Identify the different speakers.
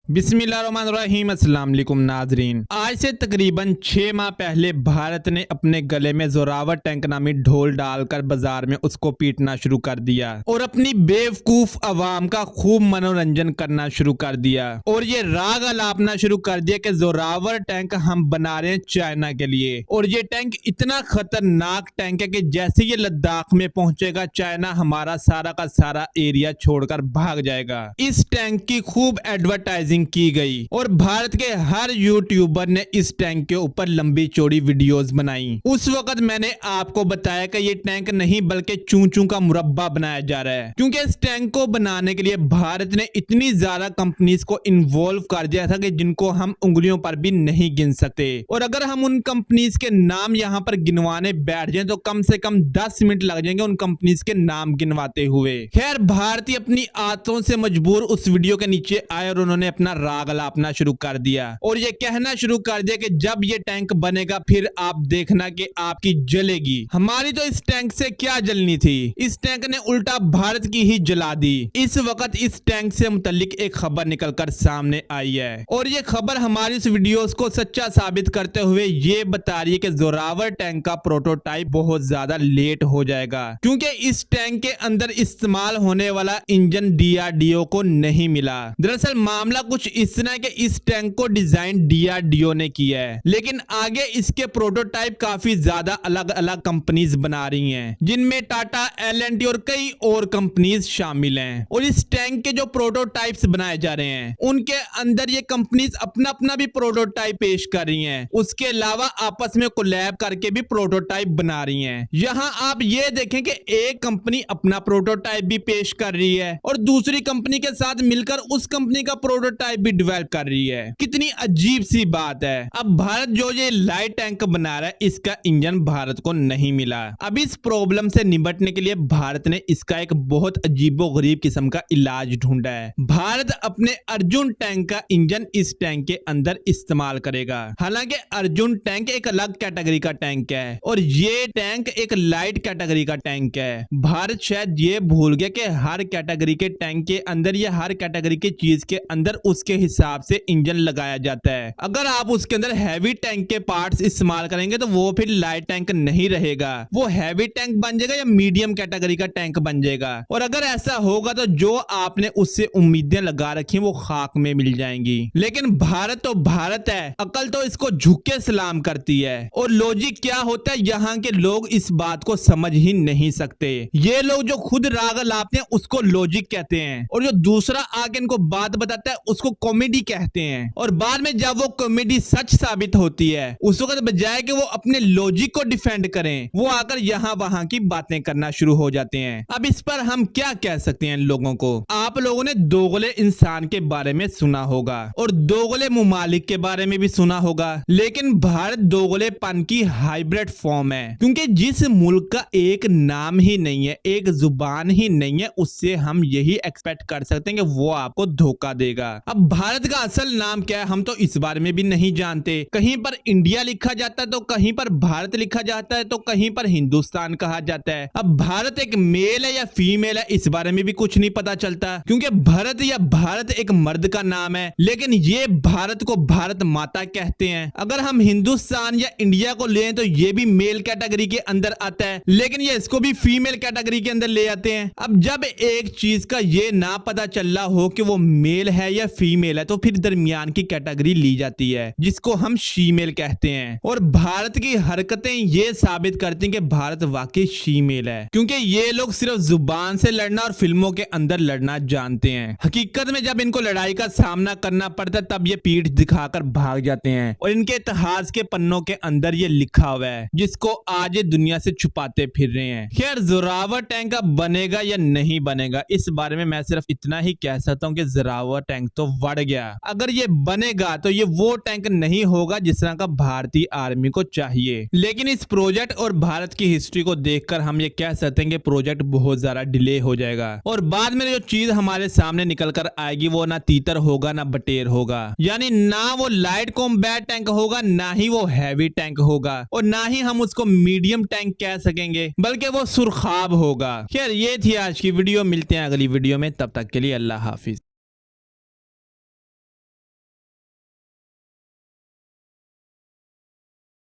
Speaker 1: बिस्मिल्लाहिर्रहमानिर्रहीम, अस्सलाम वालेकुम नाजरीन। आज से तकरीबन 6 माह पहले भारत ने अपने गले में जोरावर टैंक नामी ढोल डालकर बाजार में उसको पीटना शुरू कर दिया और अपनी बेवकूफ अवाम का खूब मनोरंजन करना शुरू कर दिया और ये राग अलापना शुरू कर दिया कि जोरावर टैंक हम बना रहे हैं चाइना के लिए। और ये टैंक इतना खतरनाक टैंक है कि जैसे ये लद्दाख में पहुंचेगा चाइना हमारा सारा का सारा एरिया छोड़कर भाग जाएगा। इस टैंक की खूब एडवर्टाइजिंग की गई और भारत के हर यूट्यूबर ने इस टैंक के ऊपर लंबी चौड़ी वीडियोस बनाई। उस वक्त मैंने आपको बताया कि ये टैंक नहीं बल्कि चूं-चूं का मुरब्बा बनाया जा रहा है, क्योंकि इस टैंक को बनाने के लिए भारत ने इतनी ज्यादा कंपनीज को इन्वॉल्व कर दिया था कि जिनको हम उंगलियों पर भी नहीं गिन सकते। और अगर हम उन कंपनीज के नाम यहाँ पर गिनवाने बैठ जाएं तो कम से कम 10 मिनट लग जाएंगे उन कंपनीज के नाम गिनवाते हुए। खैर, भारतीय अपनी आदतों से मजबूर उस वीडियो के नीचे आए और उन्होंने अपना राग अलापना शुरू कर दिया और ये कहना शुरू कर दिया कि जब ये टैंक बनेगा फिर आप देखना कि आपकी जलेगी। हमारी तो इस टैंक से क्या जलनी थी, इस टैंक ने उल्टा भारत की ही जला दी। इस वक्त इस टैंक से मुतल्लिक एक खबर निकलकर सामने आई है और ये खबर हमारी इस वीडियोस को सच्चा साबित करते हुए ये बता रही है कि जोरावर टैंक का प्रोटोटाइप बहुत ज्यादा लेट हो जाएगा, क्योंकि इस टैंक के अंदर इस्तेमाल होने वाला इंजन DRDO को नहीं मिला। दरअसल मामला कुछ इस तरह है कि इस टैंक को डिजाइन DRDO ने किया है, लेकिन आगे इसके प्रोटोटाइप काफी ज्यादा अलग अलग कंपनीज बना रही हैं, जिनमें टाटा, L&T और कई और कंपनीज शामिल हैं। और इस टैंक के जो प्रोटोटाइप्स बनाए जा रहे हैं उनके अंदर ये कंपनीज अपना अपना भी प्रोटोटाइप पेश कर रही हैं, उसके अलावा आपस में कोलैब करके भी प्रोटोटाइप बना रही हैं। यहाँ आप ये देखें कि एक कंपनी अपना प्रोटोटाइप भी पेश कर रही है और दूसरी कंपनी के साथ मिलकर उस कंपनी का प्रोटोटाइप भी डेवलप कर रही है। कितनी अजीब सी बात है। अब भारत जो ये लाइट टैंक बना रहा है इसका इंजन भारत को नहीं मिला। अब इस प्रॉब्लम से निपटने के लिए भारत ने इसका एक बहुत अजीबोगरीब किस्म का इलाज ढूंढा है। भारत अपने अर्जुन टैंक का इंजन इस टैंक के अंदर इस्तेमाल करेगा। हालांकि अर्जुन टैंक एक अलग कैटेगरी का टैंक है और ये टैंक एक लाइट कैटेगरी का टैंक है। भारत शायद ये भूल गया कि हर कैटेगरी के टैंक के अंदर या हर कैटेगरी की चीज के अंदर उसके हिसाब से इंजन लगाया जाता है। अगर आप उसके अंदर हैवी टैंक के पार्ट्स इस्तेमाल करेंगे तो वो फिर लाइट टैंक नहीं रहेगा, वो हैवी टैंक बन जाएगा या मीडियम कैटेगरी का टैंक बन जाएगा। और अगर ऐसा होगा तो जो आपने उससे उम्मीदें लगा रखी वो खाक में मिल जाएंगी। लेकिन भारत तो भारत है, अकल तो इसको झुक के सलाम करती है। और लॉजिक क्या होता है यहाँ के लोग इस बात को समझ ही नहीं सकते। ये लोग जो खुद राग लाते हैं उसको लॉजिक कहते हैं और जो दूसरा आके इनको बात बताता है उसको कॉमेडी कहते हैं। और बाद में जब वो कॉमेडी सच साबित होती है उस वक्त बजाय कि वो अपने लॉजिक को डिफेंड करें वो आकर यहाँ वहां की बातें करना शुरू हो जाते हैं। अब इस पर हम क्या कह सकते हैं इन लोगों को। आप लोगों ने दोगले इंसान के बारे में सुना होगा और दोगले मुमालिक के बारे में भी सुना होगा, लेकिन भारत दोगलेपन की हाइब्रिड फॉर्म है, क्योंकि जिस मुल्क का एक नाम ही नहीं है, एक जुबान ही नहीं है, उससे हम यही एक्सपेक्ट कर सकते हैं कि वो आपको धोखा देगा। अब भारत का असल नाम क्या है हम तो इस बारे में भी नहीं जानते। कहीं पर इंडिया लिखा जाता है तो कहीं पर भारत लिखा जाता है तो कहीं पर हिंदुस्तान कहा जाता है। अब भारत एक मेल है या फीमेल है इस बारे में भी कुछ नहीं पता चलता, क्योंकि भरत या भारत एक मर्द का नाम है, लेकिन ये भारत को भारत माता कहते हैं। अगर हम हिंदुस्तान या इंडिया को लें तो ये भी मेल कैटेगरी के अंदर आता है, लेकिन ये इसको भी फीमेल कैटेगरी के अंदर ले आते हैं। अब जब एक चीज का ये ना पता चल रहा हो कि वो मेल है या फीमेल है तो फिर दरमियान की कैटेगरी ली जाती है जिसको हम शीमेल कहते हैं। और भारत की हरकतें ये साबित करती हैं कि भारत वाकई शीमेल है, क्योंकि ये लोग सिर्फ जुबान से लड़ना और फिल्मों के अंदर लड़ना जानते हैं। हकीकत में जब इनको लड़ाई का सामना करना पड़ता है तब ये पीठ दिखाकर भाग जाते हैं और इनके इतिहास के पन्नों के अंदर ये लिखा हुआ है जिसको आज ये दुनिया से छुपाते फिर रहे हैं। खैर, जोरावर टैंक अब बनेगा या नहीं बनेगा इस बारे में मैं सिर्फ इतना ही कह सकता हूँ कि जोरावर टैंक तो बढ़ गया। अगर ये बनेगा तो ये वो टैंक नहीं होगा जिस तरह का भारतीय आर्मी को चाहिए। लेकिन इस प्रोजेक्ट और भारत की हिस्ट्री को देखकर हम ये कह सकते हैं कि प्रोजेक्ट बहुत ज्यादा डिले हो जाएगा और बाद में जो चीज हमारे सामने निकल कर आएगी वो ना तीतर होगा ना बटेर होगा, यानी ना वो लाइट कॉम्बैट टैंक होगा ना ही वो हैवी टैंक होगा और ना ही हम उसको मीडियम टैंक कह सकेंगे, बल्कि वो सुरखाब होगा। खैर, ये थी आज की वीडियो, मिलते हैं अगली वीडियो में, तब तक के लिए अल्लाह हाफिज।